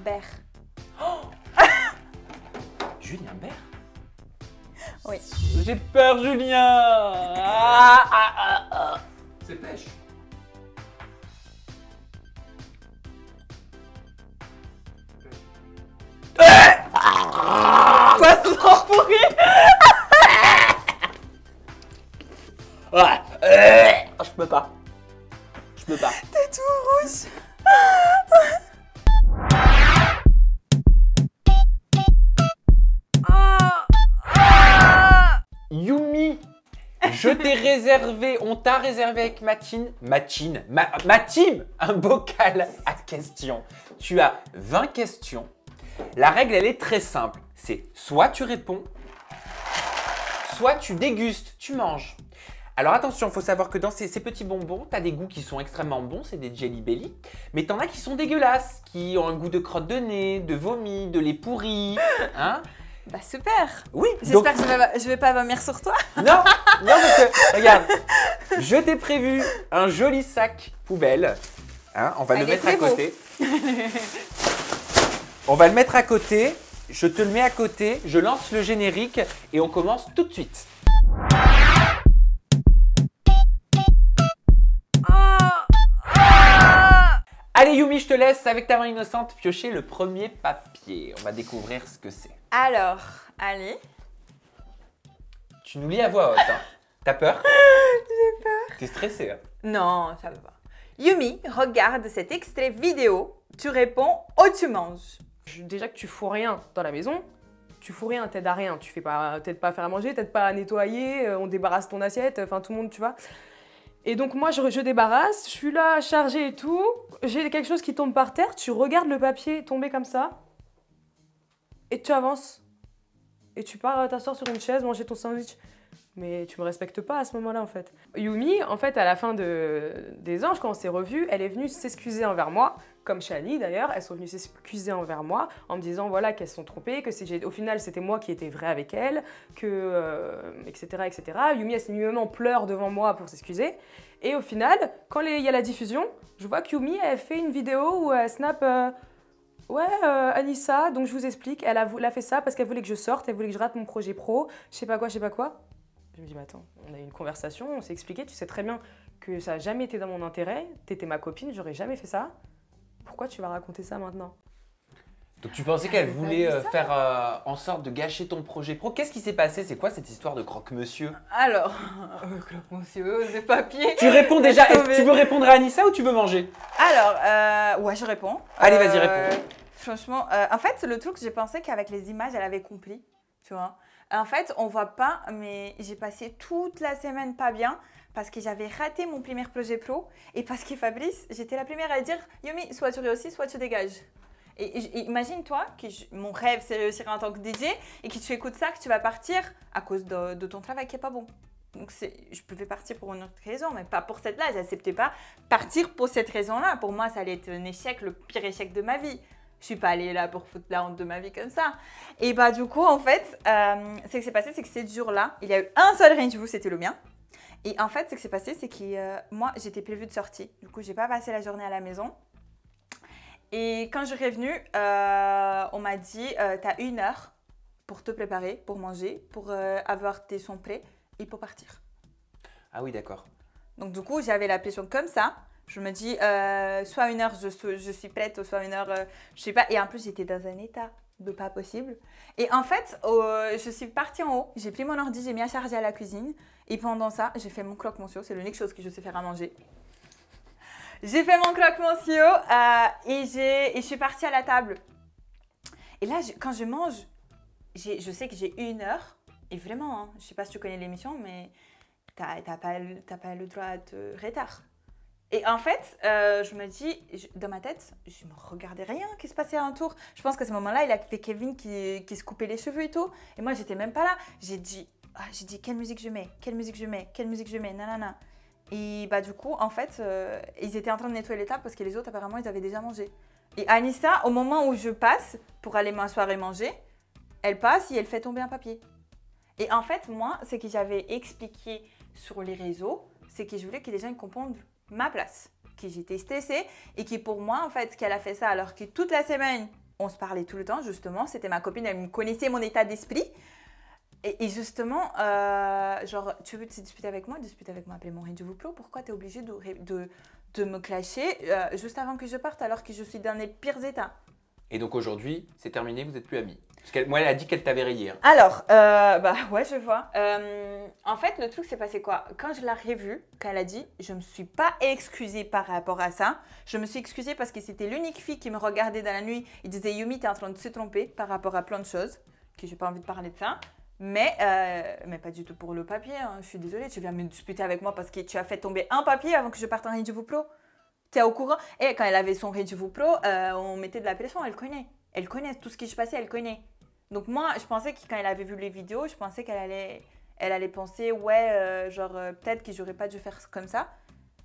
Bert. Julien Bert? Oui. J'ai peur, Julien. C'est pêche. Poisson pourri. Je peux pas. Je peux pas. T'es tout rouge. Yumi, je t'ai réservé, on t'a réservé avec ma team, un bocal à questions. Tu as 20 questions. La règle, elle est très simple. C'est soit tu réponds, soit tu dégustes, tu manges. Alors attention, il faut savoir que dans ces petits bonbons, tu as des goûts qui sont extrêmement bons, c'est des Jelly Belly, mais tu en as qui sont dégueulasses, qui ont un goût de crotte de nez, de vomi, de lait pourri, hein? Bah super. Oui, J'espère que je vais pas vomir sur toi. Non, non, parce que, regarde, je t'ai prévu un joli sac poubelle, hein, on va le mettre à côté. On va le mettre à côté, je te le mets à côté, je lance le générique et on commence tout de suite. Allez Yumi, je te laisse avec ta main innocente piocher le premier papier. On va découvrir ce que c'est. Alors, allez. Tu nous lis à voix haute, hein. T'as peur? J'ai peur. T'es stressée, hein? Non, ça va pas. Yumi, regarde cet extrait vidéo. Tu réponds ou tu manges. Déjà que tu fous rien dans la maison, tu fous rien, t'aides à rien. Tu fais pas, t'aides pas à faire à manger, t'aides pas à nettoyer, on débarrasse ton assiette, enfin tout le monde, tu vois. Et donc moi, je débarrasse, je suis là chargée et tout. J'ai quelque chose qui tombe par terre, tu regardes le papier tomber comme ça. Et tu avances. Et tu pars t'asseoir sur une chaise, manger ton sandwich. Mais tu me respectes pas à ce moment-là, en fait. Yumi, en fait, à la fin des Anges, quand on s'est revus, elle est venue s'excuser envers moi, comme Shani d'ailleurs. Elles sont venues s'excuser envers moi en me disant voilà, qu'elles se sont trompées, que au final, c'était moi qui étais vraie avec elles, etc., etc. Yumi, elle s'est mise même en pleurs devant moi pour s'excuser. Et au final, quand il y a la diffusion, je vois que Yumi, elle fait une vidéo où elle snap Anissa, donc je vous explique, elle a fait ça parce qu'elle voulait que je sorte, elle voulait que je rate mon projet pro, je sais pas quoi, je sais pas quoi. Je me dis, mais attends, on a eu une conversation, on s'est expliqué, tu sais très bien que ça n'a jamais été dans mon intérêt, t'étais ma copine, j'aurais jamais fait ça. Pourquoi tu vas raconter ça maintenant? Donc tu pensais qu'elle voulait faire en sorte de gâcher ton projet pro. Qu'est-ce qui s'est passé? C'est quoi cette histoire de croque-monsieur? Alors, monsieur, des papiers. Tu réponds déjà. Tu veux répondre à Anissa ou tu veux manger? Alors, ouais, je réponds. Allez, vas-y, réponds. Franchement, en fait, le truc, j'ai pensé qu'avec les images, elle avait compris, tu vois. En fait, on voit pas, mais j'ai passé toute la semaine pas bien parce que j'avais raté mon premier projet pro et parce que Fabrice, j'étais la première à dire « Yumi, soit tu réussis, soit tu dégages ». Et imagine-toi que mon rêve, c'est réussir en tant que DJ et que tu écoutes ça, que tu vas partir à cause de ton travail qui n'est pas bon. Donc, je pouvais partir pour une autre raison, mais pas pour cette-là. Je n'acceptais pas partir pour cette raison-là. Pour moi, ça allait être un échec, le pire échec de ma vie. Je suis pas allée là pour foutre la honte de ma vie comme ça. Et bah du coup, en fait, ce qui s'est passé, c'est que ce jour-là, il y a eu un seul rendez-vous, c'était le mien. Et en fait, ce qui s'est passé, c'est que moi, j'étais prévue de sortie. Du coup, j'ai pas passé la journée à la maison. Et quand je suis revenue, on m'a dit, t'as 1 heure pour te préparer, pour manger, pour avoir tes sons prêts et pour partir. Ah oui, d'accord. Donc du coup, j'avais la pression comme ça. Je me dis, soit 1 heure, je suis prête, soit 1 heure, je sais pas. Et en plus, j'étais dans un état de pas possible. Et en fait, je suis partie en haut, j'ai pris mon ordi, j'ai mis à charger à la cuisine. Et pendant ça, j'ai fait mon croque-monsieur. C'est l'unique chose que je sais faire à manger. J'ai fait mon croque-monsieur et je suis partie à la table. Et là, quand je mange, je sais que j'ai 1 heure. Et vraiment, hein, je sais pas si tu connais l'émission, mais t'as pas le droit à te retard. Et en fait, je me dis, dans ma tête, je me regardais rien qui se passait autour. Je pense qu'à ce moment-là, il y avait Kevin qui se coupait les cheveux et tout. Et moi, j'étais même pas là. J'ai dit, quelle musique je mets, quelle musique je mets, quelle musique je mets, nanana. Et bah du coup, en fait, ils étaient en train de nettoyer les tables parce que les autres, apparemment, ils avaient déjà mangé. Et Anissa, au moment où je passe pour aller m'asseoir et manger, elle passe et elle fait tomber un papier. Et en fait, moi, ce que j'avais expliqué sur les réseaux, c'est que je voulais que les gens comprennent ma place, que j'étais stressée et que pour moi, en fait, qu'elle a fait ça alors que toute la semaine, on se parlait tout le temps, justement. C'était ma copine, elle me connaissait mon état d'esprit. Et justement, genre, tu veux te disputer avec moi, appelle mon rendez-vous pro. Pourquoi tu es obligé de me clasher juste avant que je parte alors que je suis dans les pires états? Et donc aujourd'hui, c'est terminé, vous n'êtes plus amis. Parce que moi, elle a dit qu'elle t'avait rayé. Hein. Alors, ouais, je vois. En fait, le truc s'est passé quoi? Quand je l'ai revue, quand elle a dit, je me suis pas excusée par rapport à ça. Je me suis excusée parce que c'était l'unique fille qui me regardait dans la nuit. Il disait, Yumi, t'es en train de se tromper par rapport à plein de choses, que j'ai pas envie de parler de ça. Mais pas du tout pour le papier. Hein. Je suis désolée, tu viens me disputer avec moi parce que tu as fait tomber un papier avant que je parte en rendez-vous pro. Tu es au courant? Et quand elle avait son rendez-vous pro, on mettait de la pression, elle connaît. Elle connaît tout ce qui se passait, elle connaît. Donc moi, je pensais que quand elle avait vu les vidéos, je pensais qu'elle allait penser, ouais, peut-être que j'aurais pas dû faire comme ça.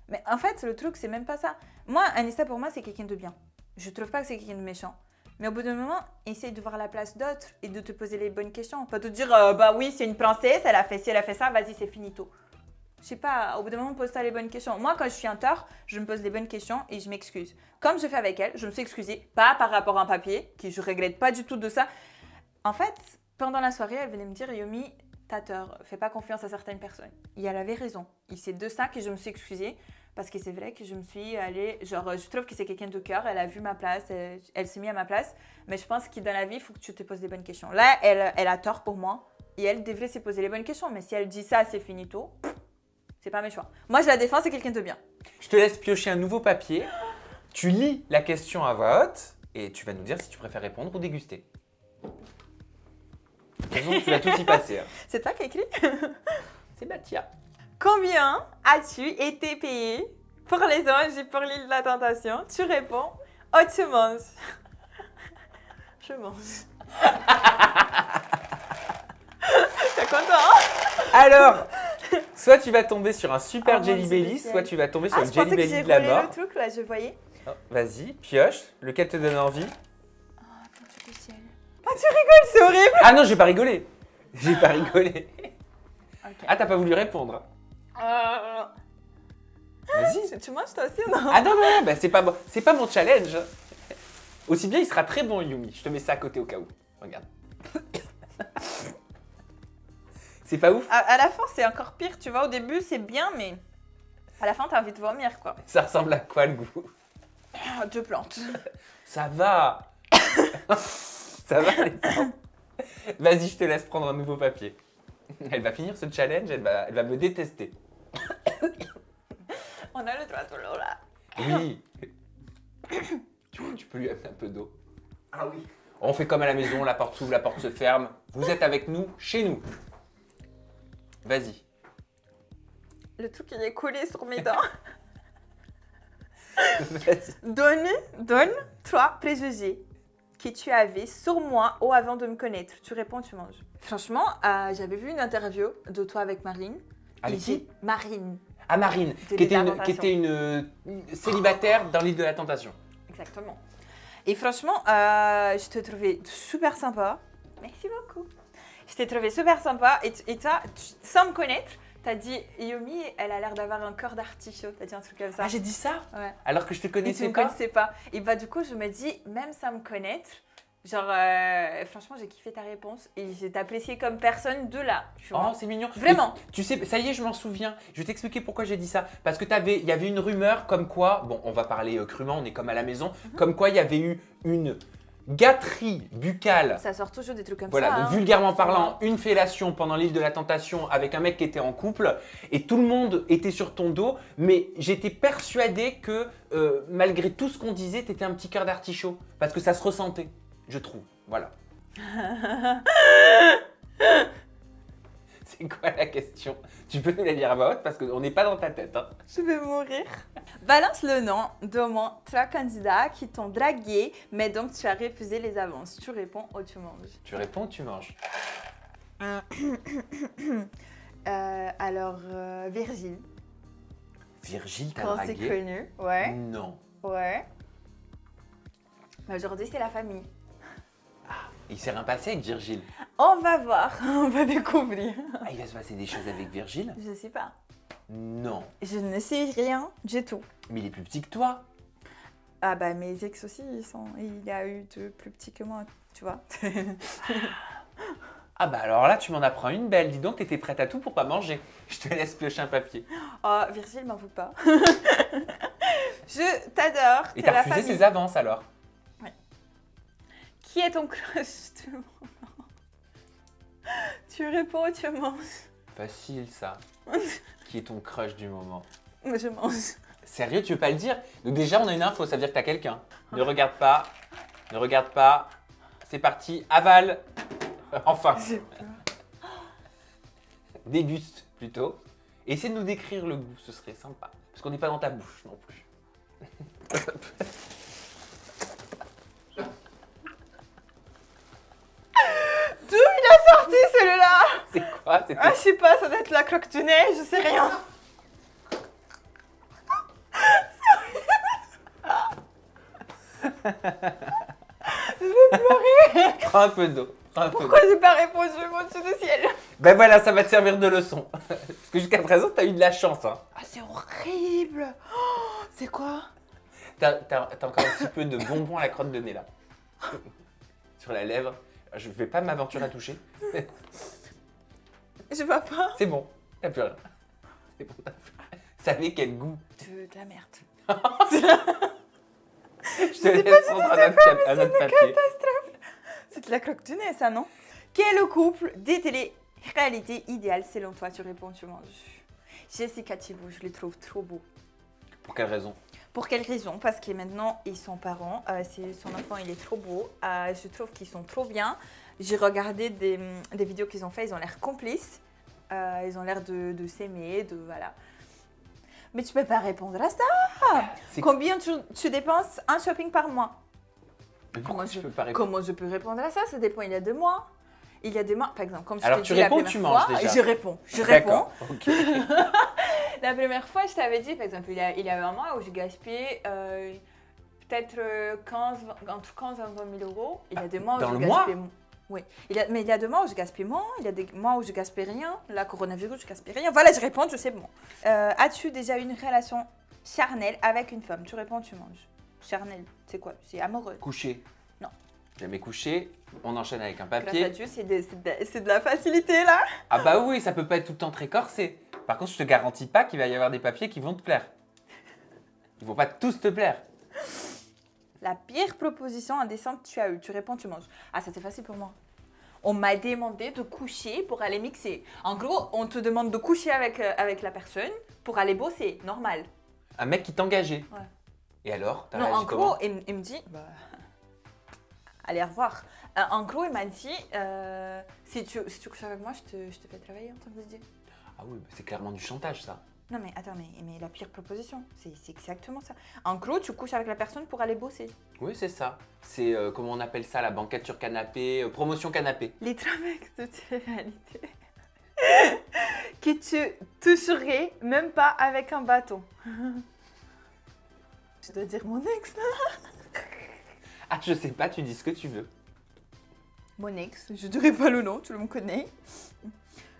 Mais en fait, le truc, c'est même pas ça. Moi, Anissa, pour moi, c'est quelqu'un de bien. Je trouve pas que c'est quelqu'un de méchant. Mais au bout d'un moment, essaye de voir la place d'autres et de te poser les bonnes questions. Pas te dire, bah oui, c'est une princesse, elle a fait ci, elle a fait ça, vas-y, c'est finito. Je sais pas, au bout d'un moment, pose-toi les bonnes questions. Moi, quand je suis en tort, je me pose les bonnes questions et je m'excuse. Comme je fais avec elle, je me suis excusée, pas par rapport à un papier, qui je regrette pas du tout de ça. En fait, pendant la soirée, elle venait me dire, Yumi, t'as tort, fais pas confiance à certaines personnes. Et elle avait raison. Et c'est de ça que je me suis excusée. Parce que c'est vrai que je me suis allée, je trouve que c'est quelqu'un de cœur, elle a vu ma place, elle s'est mise à ma place, mais je pense que dans la vie, il faut que tu te poses les bonnes questions. Là, elle a tort pour moi, et elle devrait se poser les bonnes questions, mais si elle dit ça, c'est finito, c'est pas mes choix. Moi, je la défends, c'est quelqu'un de bien. Je te laisse piocher un nouveau papier, tu lis la question à voix haute, et tu vas nous dire si tu préfères répondre ou déguster. De toute façon, tu vas tout y passer. Hein. C'est toi qui as écrit? C'est Mathia. Combien as-tu été payé pour les anges et pour l'île de la tentation? Tu réponds, oh, tu manges. Je mange. T'es content? Alors, soit tu vas tomber sur un super Oh, Jelly mon Belly, Dieu. soit tu vas tomber sur Ah, une je pensais Jelly que j'ai Belly de la volé mort. le truc, là, je voyais. Oh, vas-y, pioche. Lequel te donne envie? Oh, attends, tu peux ciel. Ah, tu rigoles, c'est horrible. Ah non, j'ai pas rigolé. J'ai pas rigolé. Ok. Ah, t'as pas voulu répondre. Vas-y. Tu manges toi aussi ou non? Ah non, non, bah, c'est pas mon challenge. Aussi bien, il sera très bon, Yumi. Je te mets ça à côté au cas où. Regarde. C'est pas ouf? À la fin, c'est encore pire, tu vois. Au début, c'est bien, mais à la fin, t'as envie de vomir, quoi. Ça ressemble à quoi, le goût? Ah, deux plantes. Ça va. Ça va, les plantes. Vas-y, je te laisse prendre un nouveau papier. Elle va finir ce challenge, elle va me détester. On a le droit de l'eau, là. Oui. Tu peux lui amener un peu d'eau. Ah oui. On fait comme à la maison, la porte s'ouvre, la porte se ferme. Vous êtes avec nous, chez nous. Vas-y. Le truc, il est collé sur mes dents. Vas-y. Donne 3 préjugés que tu avais sur moi ou avant de me connaître. Tu réponds, tu manges. Franchement, j'avais vu une interview de toi avec Marine. Avec qui? Marine. Ah, Marine, De qui l'île de la était une célibataire dans l'île de la Tentation. Exactement. Et franchement, je te trouvais super sympa. Merci beaucoup. Je t'ai trouvé super sympa. Et toi, sans me connaître, t'as dit Yumi, elle a l'air d'avoir un corps d'artichaut. T'as dit un truc comme ça. Ah, j'ai dit ça? Ouais. Alors que je te Et tu connaissais me pas? connaissais pas. Et bah du coup, je me dis, même sans me connaître, genre, franchement, j'ai kiffé ta réponse. Et j'ai apprécié comme personne de là. Tu vois. Oh, c'est mignon. Vraiment. Mais tu sais, ça y est, je m'en souviens. Je vais t'expliquer pourquoi j'ai dit ça. Parce que il y avait une rumeur comme quoi, bon, on va parler crûment, on est comme à la maison, comme quoi il y avait eu une gâterie buccale. Ça sort toujours des trucs comme Voilà, ça. donc hein. vulgairement parlant, une fellation pendant l'île de la Tentation avec un mec qui était en couple et tout le monde était sur ton dos, mais j'étais persuadé que malgré tout ce qu'on disait, t'étais un petit cœur d'artichaut parce que ça se ressentait, je trouve. Voilà. C'est quoi la question? Tu peux nous la dire à voix haute parce qu'on n'est pas dans ta tête. Hein. Je vais mourir. Balance le nom de moins 3 candidats qui t'ont dragué, mais donc tu as refusé les avances. Tu réponds ou tu manges. Tu réponds, tu manges. Alors, Virgile, Virgile, t'as quand c'est dragué? connu. Ouais, Non. ouais. Mais aujourd'hui, c'est la famille. Il s'est rien passé avec Virgile. On va voir, on va découvrir. Ah, il va se passer des choses avec Virgile? Je sais pas. Non. Je ne sais rien du tout. Mais il est plus petit que toi. Ah bah mes ex aussi, il a eu de plus petits que moi, tu vois. Ah bah alors là, tu m'en apprends une belle. Dis donc, t'étais prête à tout pour pas manger. Je te laisse piocher un papier. Oh, Virgile, m'en veux pas. Je t'adore. Et t'es t'as la refusé famille. ses avances alors? Qui est ton crush du moment? Tu réponds ou tu manges? Facile ça. Qui est ton crush du moment? Moi, je mange. Sérieux, tu veux pas le dire? Donc déjà, on a une info, ça veut dire que t'as quelqu'un. Ne regarde pas. Ne regarde pas. C'est parti, avale. Enfin, J'ai peur. déguste plutôt. Et essaie de nous décrire le goût, ce serait sympa. Parce qu'on n'est pas dans ta bouche non plus. D'où il a sorti celui-là? C'est quoi? C'était Ah, je sais pas, ça doit être la croque du nez, je sais rien. Prends un peu d'eau. Prends un peu d'eau. Pourquoi j'ai pas répondu mon dessus du ciel? Ben voilà, ça va te servir de leçon. Parce que jusqu'à présent, t'as eu de la chance. Hein. Ah, c'est horrible. Oh, c'est quoi? T'as encore un petit peu de bonbon à la crotte de nez là. Sur la lèvre. Je vais pas m'aventurer à toucher. Je vois pas. C'est bon, t'as plus rien. C'est bon, t'as plus rien. Ça avait quel goût? De la merde. Je te laisse prendre un autre papier. C'est de la croque du nez, ça, non? Quel est le couple des télé-réalités idéal selon toi? Tu réponds, tu manges. Jessica Thibault, je les trouve trop beaux. Pour quelle raison? Pour quelle raison? Parce que maintenant, ils sont parents. Son enfant, il est trop beau. Je trouve qu'ils sont trop bien. J'ai regardé des vidéos qu'ils ont fait. Ils ont l'air complices. Ils ont l'air de s'aimer, voilà. Mais tu peux pas répondre à ça. Combien tu dépenses un shopping par mois? Mais pourquoi je peux pas répondre? Comment je peux répondre à ça? Ça dépend. Il y a 2 mois. Il y a 2 mois, par exemple. Comme je Alors t'ai tu dit la réponds ou première tu manges fois, déjà? Je réponds. D'accord, ok. La première fois, je t'avais dit, par exemple, il y avait un mois où j'ai gaspillé peut-être entre 15 et 20 000 euros. Il y a 2 mois où Dans j'ai le mois? gaspillé moins. Oui, mais il y a 2 mois où je gaspille moins, il y a des mois où je gaspille rien. La coronavirus, je gaspille rien. Voilà, je réponds, je sais bon. As-tu déjà eu une relation charnelle avec une femme? Tu réponds, tu manges. Charnelle, c'est quoi? C'est amoureux. Couché? Non. Jamais couché. On enchaîne avec un Grâce papier. à Dieu, c'est de la facilité là. Ah bah oui, ça peut pas être tout le temps très corsé. Par contre, je te garantis pas qu'il va y avoir des papiers qui vont te plaire. Ils vont pas tous te plaire. La pire proposition indécente que tu as eue. Tu réponds, tu manges. Ah, ça c'est facile pour moi. On m'a demandé de coucher pour aller mixer. En gros, on te demande de coucher avec la personne pour aller bosser, normal. Un mec qui t'engageait. Ouais. Et alors, t'as Non, réagi en comment? gros, il me dit, allez, au revoir. En gros, il m'a dit, si tu couches avec moi, je te fais travailler en tant que Dieu. Ah oui, bah c'est clairement du chantage ça. Non, mais attends, mais la pire proposition, c'est exactement ça. En gros, tu couches avec la personne pour aller bosser. Oui, c'est ça. C'est, comment on appelle ça, la banquette sur canapé, promotion canapé. Les trois mecs de télé-réalité que tu toucherais même pas avec un bâton. Je dois dire mon ex, là. Ah, je sais pas, tu dis ce que tu veux. Mon ex, je dirais pas le nom, tu me connais.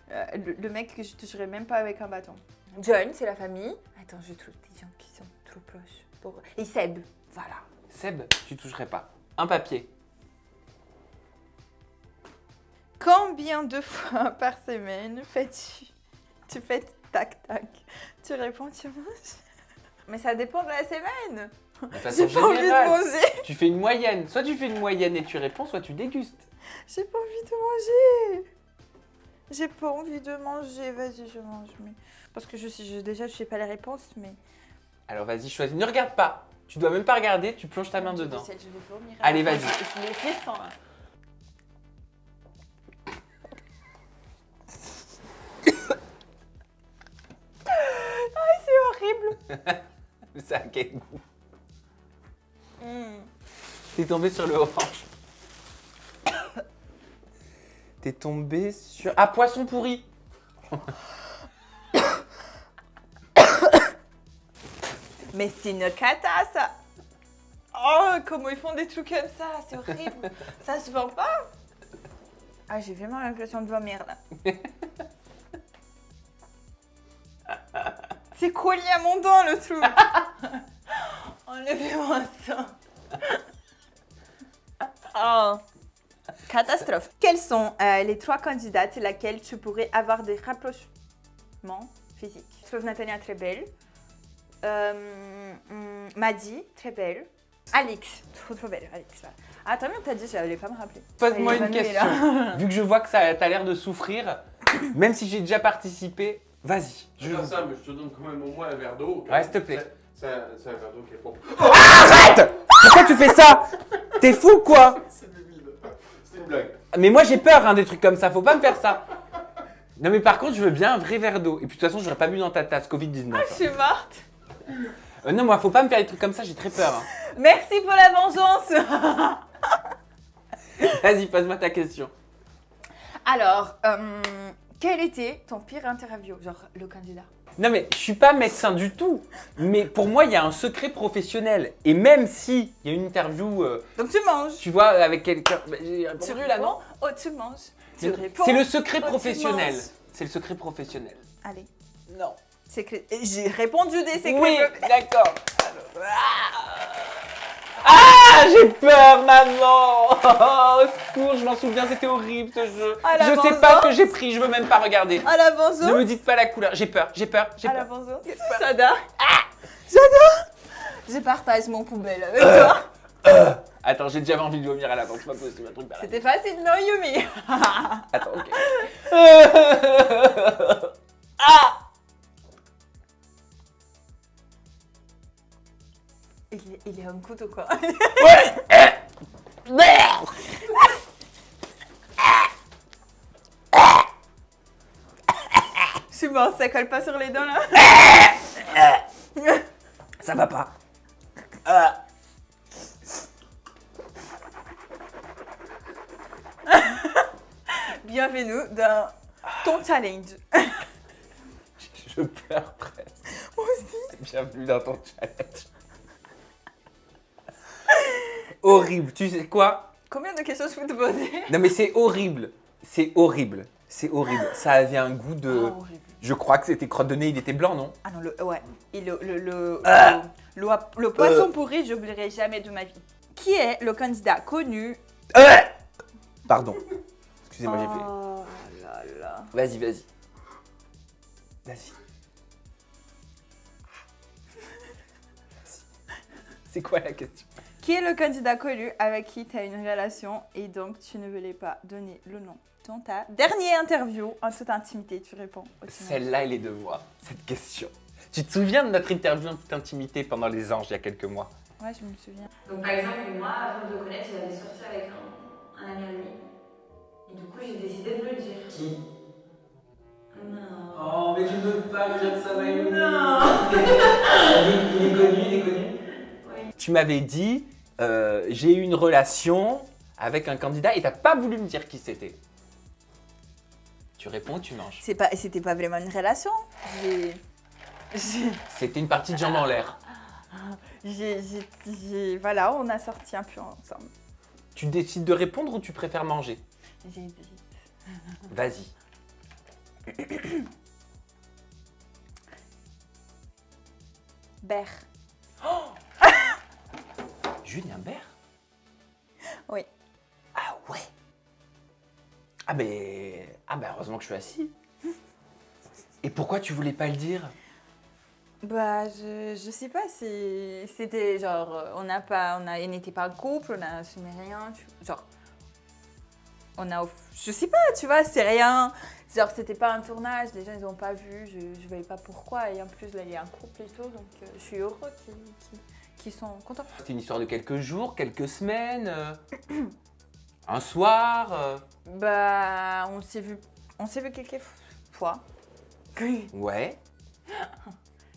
Le mec que je toucherais même pas avec un bâton. John, c'est la famille. Attends, je trouve des gens qui sont trop proches. Et Seb, voilà. Seb, tu toucherais pas. Un papier. Combien de fois par semaine tu fais tac-tac? Tu réponds, tu manges? Mais ça dépend de la semaine. De façon J'ai pas envie de générale, manger. tu fais une moyenne. Soit tu fais une moyenne et tu réponds, soit tu dégustes. J'ai pas envie de manger. J'ai pas envie de manger. Vas-y, je mange. Mais... Parce que déjà, je sais pas les réponses, mais... Alors vas-y, choisis. Ne regarde pas. Tu dois même pas regarder, tu plonges ta main dedans. Je vais vomir. Allez, vas-y. Je les descends, là. Ah, c'est horrible. Ça a quel goût? T'es tombé sur le orange. T'es tombé sur... Ah, poisson pourri. Mais c'est une cata, ça. Oh, comment ils font des trucs comme ça, c'est horrible. Ça se vend pas. Ah, j'ai vraiment l'impression de vomir, là. C'est collé à mon dent, le truc. Oh Enlevez-moi ça. Oh. Catastrophe. Quelles sont les 3 candidates laquelle tu pourrais avoir des rapprochements physiques? Je trouve Nathalie très belle. Maddy, très belle. Alix, trop belle, Alix. Ah, t'as bien, t'as dit, j'allais pas me rappeler. Pose-moi une question. Vu que je vois que t'as l'air de souffrir, même si j'ai déjà participé, vas-y. Ça, mais je te donne quand même au moins un verre d'eau. Ouais, s'il te plaît. C'est un verre d'eau qui est propre. Arrête! Pourquoi tu fais ça? T'es fou quoi? C'est débile. C'est une blague. Mais moi j'ai peur hein, des trucs comme ça, faut pas me faire ça. Non mais par contre je veux bien un vrai verre d'eau. Et puis de toute façon j'aurais pas bu dans ta tasse, Covid-19. Je suis morte. Non moi faut pas me faire des trucs comme ça, j'ai très peur. Hein. Merci pour la vengeance. Vas-y, pose-moi ta question. Alors, quel était ton pire interview? Genre, le candidat. Non mais je suis pas médecin du tout. Mais pour moi il y a un secret professionnel. Et même si il y a une interview, Donc tu manges. tu vois, avec quelqu'un... Bah, j'ai répondu là, non? Oh, tu manges. Tu Mais réponds. c'est le secret Oh, tu professionnel. manges. C'est le secret professionnel. Allez. Non. J'ai répondu des secrets. Oui, d'accord. Ah, j'ai peur, maman. Oh, au secours, je m'en souviens, c'était horrible ce jeu. Ah, la Je sais pas ce que j'ai pris, je veux même pas regarder. À la vengeance. Ne me dites pas la couleur, j'ai peur, j'ai peur, j'ai À la peur. vengeance. J'adore. J'adore. Je partage mon poubelle avec toi. Attends, j'ai déjà envie de vomir à l'avance, c'est pas possible, un truc pareil. C'était facile, non, Yumi? Attends, ok. Il est un couteau, quoi. Je suis morte, ça colle pas sur les dents, là. Ça va pas. Bienvenue dans ton challenge. Je pleure presque. Moi aussi. Bienvenue dans ton challenge. Horrible, tu sais quoi? Combien de questions je peux te poser? Non mais c'est horrible, c'est horrible, c'est horrible. Ça avait un goût de... Horrible. Je crois que c'était crotte de nez, il était blanc, non? Ah non, ouais. Et le poisson pourri, j'oublierai jamais de ma vie. Qui est le candidat connu? Pardon. Excusez-moi, j'ai fait... Oh là là. Vas-y, vas-y. Vas-y. C'est quoi la question? Qui est le candidat connu avec qui tu as une relation et donc tu ne voulais pas donner le nom? Dans ta dernière interview, en toute intimité, tu réponds. Celle-là, elle est de moi, cette question. Tu te souviens de notre interview en toute intimité pendant les anges il y a quelques mois? Ouais, je me souviens. Donc par exemple, moi, avant de le connaître, j'avais sorti avec un ami à lui. Et du coup, j'ai décidé de le dire. Qui? Non. Oh, mais je veux pas dire que ça va être... Non. Il est connu, il est connu. Oui. Tu m'avais dit, j'ai eu une relation avec un candidat et t'as pas voulu me dire qui c'était. Tu réponds, tu manges. C'était pas vraiment une relation. C'était une partie de jambes en l'air. Voilà, on a sorti un peu ensemble. Tu décides de répondre ou tu préfères manger? J'hésite. Vas-y. Ber. Julien Bert? Oui. Ah ouais. Ah ben heureusement que je suis assis. Et pourquoi tu voulais pas le dire? Bah, je sais pas si c'était genre, il n'était pas en couple, on a assumé rien, genre, je sais pas, tu vois, c'est rien, genre, c'était pas un tournage, les gens ils ont pas vu, je voyais pas pourquoi, et en plus là il y a un couple et tout, donc je suis heureux qu'ils sont contents. C'était une histoire de quelques jours, quelques semaines, un soir. Bah, on s'est vu quelques fois. Ouais.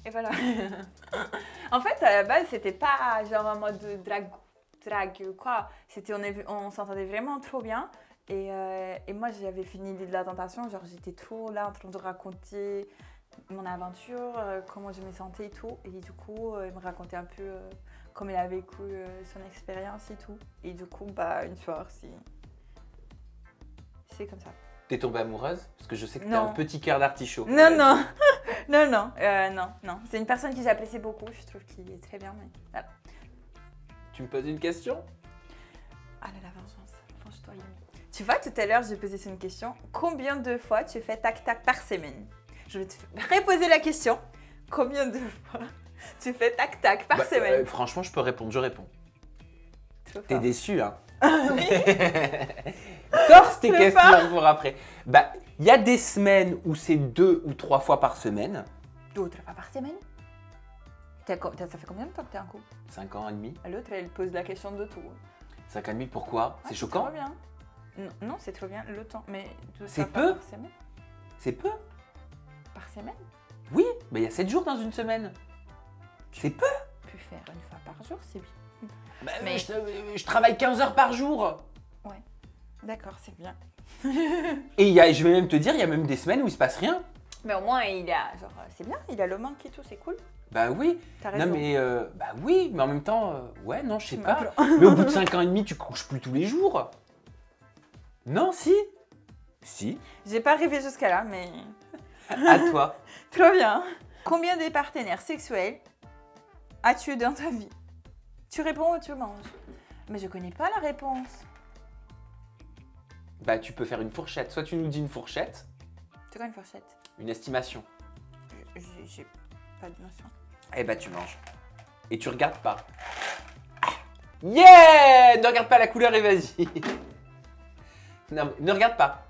Et voilà. En fait, à la base, c'était pas genre en mode drague quoi. C'était, on s'entendait vraiment trop bien. Et moi, j'avais fini de la tentation. Genre, j'étais trop là en train de raconter mon aventure, comment je me sentais et tout. Et du coup, il me racontait un peu comment il a vécu son expérience et tout. Et du coup, bah, une soirée, c'est comme ça. T'es tombée amoureuse? Parce que je sais que t'as Non. un petit cœur d'artichaut. Non, non. Non. C'est une personne que j'apprécie beaucoup. Je trouve qu'il est très bien. Mais voilà. Tu me poses une question? Ah là la vengeance, venge-toi Yumi. Tu vois, tout à l'heure, j'ai posé une question. Combien de fois tu fais tac-tac par semaine? Je vais te reposer la question. Combien de fois tu fais tac-tac par semaine? Franchement, je peux répondre, je réponds. Trop T'es fort. déçu, hein? Corse tes Je questions pour après. Bah, il y a des semaines où c'est 2 ou 3 fois par semaine. 2 ou 3 fois par semaine? Ça fait combien de temps que t'es en couple? 5 ans et demi. L'autre, elle pose la question de tout. 5 ans et demi, pourquoi? C'est Ouais, choquant? trop bien. Non, non, c'est trop bien le temps. Mais 2 C'est fois peu? par semaine? C'est peu? Par semaine? Oui, mais il y a 7 jours dans une semaine. C'est peu? Pu faire une fois par jour, c'est bien. Bah, Mais- je travaille 15 heures par jour. D'accord, c'est bien. Et je vais même te dire, il y a même des semaines où il se passe rien. Mais au moins, il a, genre, c'est bien, il a le manque et tout, c'est cool. Bah oui. T'as raison. Non mais bah oui, mais en même temps, ouais, non, je sais Tu pas. m'as- Mais au bout de 5 ans et demi, tu couches plus tous les jours. Non, si. Si. J'ai pas arrivé jusqu'à là, mais À toi. trop bien. Combien de partenaires sexuels as-tu dans ta vie? Tu réponds ou tu manges? Mais je connais pas la réponse. Bah tu peux faire une fourchette. Soit tu nous dis une fourchette, C'est quoi une fourchette? une estimation. J'ai pas de notion. Eh bah tu manges. Et tu regardes pas. Yeah! Ne regarde pas la couleur et vas-y. Non, ne regarde pas.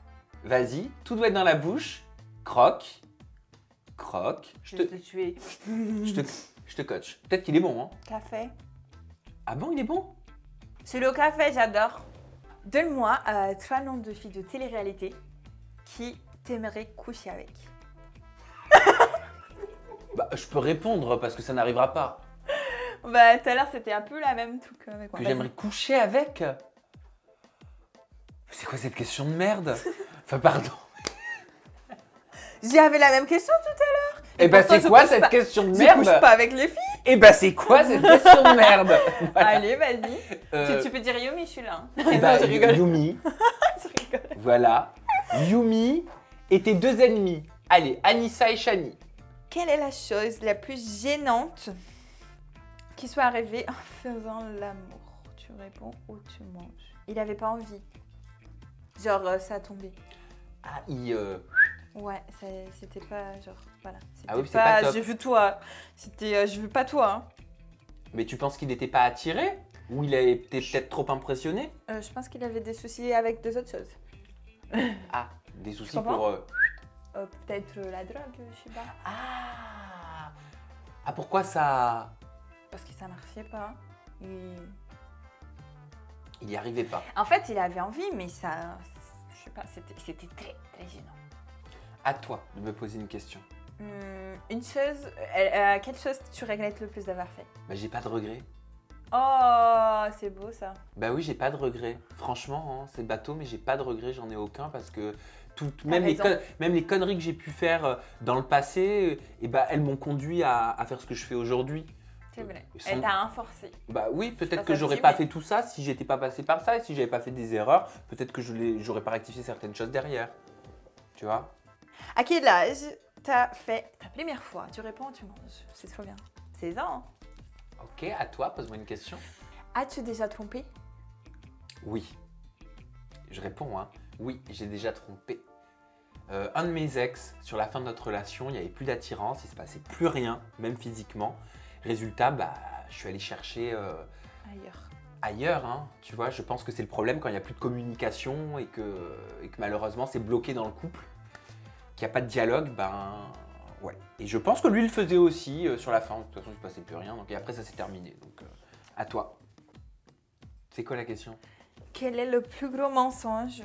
Vas-y, tout doit être dans la bouche. Croque. Croque. Je vais te tuer. Je te coach. Peut-être qu'il est bon, hein. Café. Ah bon, il est bon? C'est le café, j'adore. Donne-moi 3 noms de filles de télé-réalité qui t'aimerais coucher avec. Bah je peux répondre parce que ça n'arrivera pas. Bah, tout à l'heure, c'était un peu la même truc avec moi. Que Vas-y. j'aimerais coucher avec? C'est quoi cette question de merde? Enfin pardon. J'avais la même question tout à l'heure. Eh bah pourtant, c'est je quoi couche cette pas. question de Je merde? couche pas avec les filles. Eh bah c'est quoi cette question de merde? Voilà. Allez, vas-y. Euh, Tu peux dire Yumi, je suis là. hein. eh bah, Non, je rigole. Yumi, Je rigole. voilà. Yumi et tes 2 ennemis. Allez, Anissa et Shani. Quelle est la chose la plus gênante qui soit arrivée en faisant l'amour? Tu réponds ou tu manges? Il avait pas envie. Genre, ça a tombé. Ah, Ouais, c'était pas genre, voilà. C'était Ah oui, c'est pas top. j'ai vu toi. C'était, je veux pas toi. Hein. Mais tu penses qu'il n'était pas attiré? Ou il a été peut-être trop impressionné? Je pense qu'il avait des soucis avec deux autres choses. Ah, des soucis Tu comprends? pour... Peut-être la drogue, je sais pas. Ah! Ah, pourquoi ça... Parce que ça marchait pas. Il n'y arrivait pas. En fait, il avait envie, mais ça, je sais pas, c'était très, très gênant. À toi de me poser une question. Une chose, quelle chose tu regrettes le plus d'avoir fait? Bah, j'ai pas de regrets. Oh, c'est beau ça. Bah oui, j'ai pas de regrets. Franchement, hein, c'est bateau, mais j'ai pas de regrets, j'en ai aucun parce que même raison. même les conneries que j'ai pu faire dans le passé, et bah, elles m'ont conduit à faire ce que je fais aujourd'hui. C'est vrai. Sans- Elle t'a renforcé. Bah oui, peut-être Pas que ça j'aurais aussi, pas mais- fait tout ça si j'étais pas passé par ça et si j'avais pas fait des erreurs, peut-être que j'aurais pas rectifié certaines choses derrière. Tu vois? À quel âge t'as fait ta première fois? Tu réponds, tu manges. C'est trop bien. 16 ans. Ok, à toi, pose-moi une question. As-tu déjà trompé? Oui. Je réponds, hein. Oui, j'ai déjà trompé. Un de mes ex, sur la fin de notre relation, il n'y avait plus d'attirance, il se passait plus rien, même physiquement. Résultat, bah, je suis allé chercher Ailleurs. ailleurs, hein. Tu vois, je pense que c'est le problème quand il n'y a plus de communication et que malheureusement c'est bloqué dans le couple, qu'il n'y a pas de dialogue, ben ouais. Et je pense que lui il le faisait aussi sur la fin, de toute façon il ne se passait plus rien, donc et après ça s'est terminé. Donc à toi. C'est quoi la question? Quel est le plus gros mensonge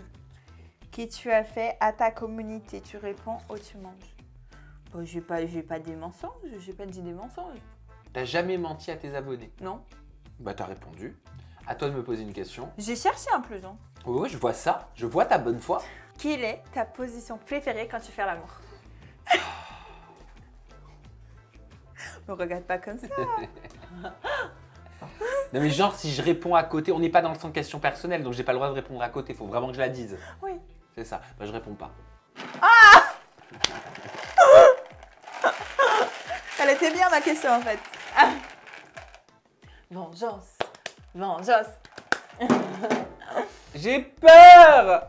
que tu as fait à ta communauté? Tu réponds ou tu manges? Bon, j'ai pas des mensonges, j'ai pas dit des mensonges. T'as jamais menti à tes abonnés? Non. Bah t'as répondu. À toi de me poser une question. J'ai cherché en plus. Hein. Oui, je vois ça. Je vois ta bonne foi. Quelle est ta position préférée quand tu fais l'amour? Me regarde pas comme ça. Non mais genre si je réponds à côté, on n'est pas dans le sens question personnelle, donc j'ai pas le droit de répondre à côté. Faut vraiment que je la dise. Oui. C'est ça. Bah je réponds pas. Elle était bien ma question en fait. Ah. Vengeance. Vengeance. J'ai peur.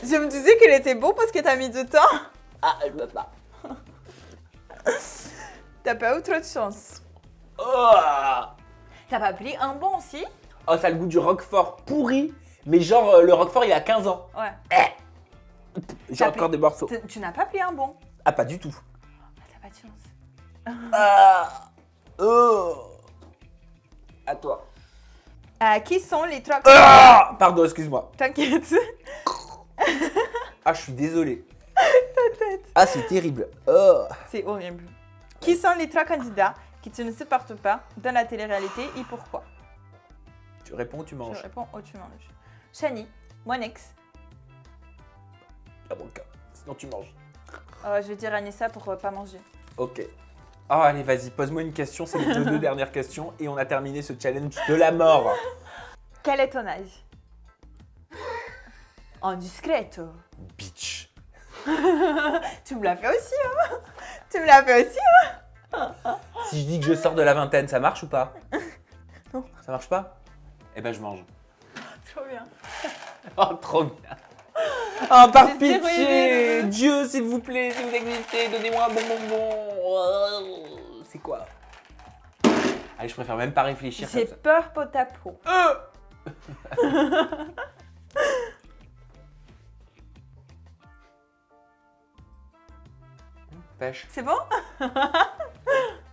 Je me disais qu'elle était bon parce que t'as mis du temps. Ah, je veux pas. T'as pas eu trop de chance. Oh, T'as pas pris un bon aussi? oh, ça a le goût du roquefort pourri, mais genre le roquefort il a 15 ans. Ouais. J'ai T'as encore pris- des morceaux. Tu n'as pas pris un bon. Ah, pas du tout. Ah, t'as pas de chance. Ah, oh. À toi. Qui sont les trois... Ah, pardon, excuse-moi. T'inquiète. Ah, je suis désolé. Ah, c'est terrible. Oh. C'est horrible. Qui sont les trois candidats que tu ne supportes pas dans la télé-réalité et pourquoi? Tu réponds ou tu Je manges? réponds, oh tu manges. Shani, mon ex. Ah bon, cas. Sinon tu manges. Je vais dire Anissa pour pas manger. Ok. Oh, allez, vas-y, pose-moi une question. C'est les deux dernières questions et on a terminé ce challenge de la mort. Quel est ton âge? Indiscreto. Bitch. Tu me l'as fait aussi, hein? Tu me l'as fait aussi, hein? Si je dis que je sors de la vingtaine, ça marche ou pas? Non. Ça marche pas? Eh ben, je mange. Trop bien. Oh, trop bien. Oh, par J'ai zéro pitié. idée. Dieu, s'il vous plaît, si vous existez, donnez-moi un bon bonbon. Oh, c'est quoi? Allez, je préfère même pas réfléchir J'ai comme ça. peur pour ta peau. Pêche. C'est bon?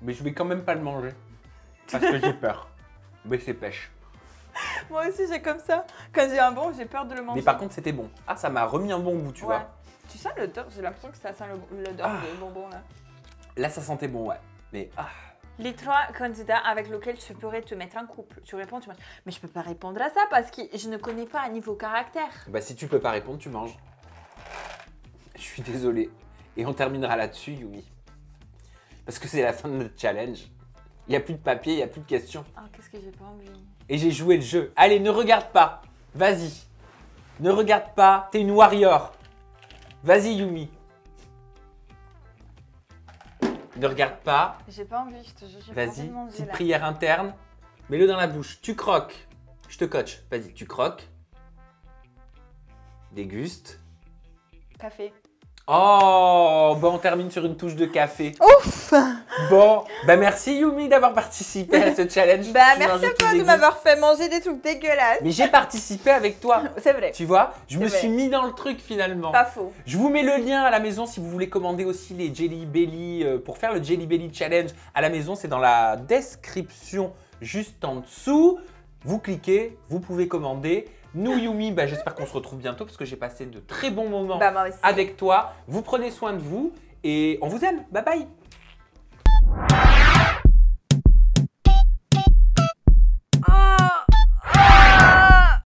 Mais je vais quand même pas le manger. Parce que j'ai peur. Mais c'est pêche. Moi aussi, j'ai comme ça. Quand j'ai un bon, j'ai peur de le manger. Mais par contre, c'était bon. Ah, ça m'a remis un bon goût, tu Ouais. vois. Tu sens l'odeur? J'ai l'impression que ça sent l'odeur Ah. des bonbons là. Là, ça sentait bon, ouais. Mais ah, Les trois candidats avec lesquels tu pourrais te mettre en couple. Tu réponds, tu manges. Mais je peux pas répondre à ça parce que je ne connais pas à niveau caractère. bah si tu peux pas répondre, tu manges. Je suis désolé. Et on terminera là-dessus, Yumi. Parce que c'est la fin de notre challenge. Il n'y a plus de papier, il n'y a plus de questions. Ah, qu'est-ce que j'ai pas envie. Et j'ai joué le jeu. Allez, ne regarde pas. Vas-y. Ne regarde pas. T'es une warrior. Vas-y, Yumi. Ne regarde pas. J'ai pas envie, je te jure. J'ai pas envie Vas-y. de manger Petite là. prière interne. Mets-le dans la bouche. Tu croques. Je te coach. Vas-y, tu croques. Déguste. Café. Oh, bah on termine sur une touche de café. Ouf! Bon, bah merci Yumi d'avoir participé à ce challenge. Bah, Tu merci manges à tout toi de déguste. m'avoir fait manger des trucs dégueulasses. Mais j'ai participé avec toi. C'est vrai. Tu vois, je me C'est vrai. suis mis dans le truc finalement. Pas faux. Je vous mets le lien à la maison si vous voulez commander aussi les Jelly Belly. Pour faire le Jelly Belly Challenge à la maison, c'est dans la description juste en dessous. Vous cliquez, vous pouvez commander. Nous, Yumi, bah, j'espère qu'on se retrouve bientôt parce que j'ai passé de très bons moments Bah, moi aussi. avec toi. Vous prenez soin de vous et on vous aime. Bye bye.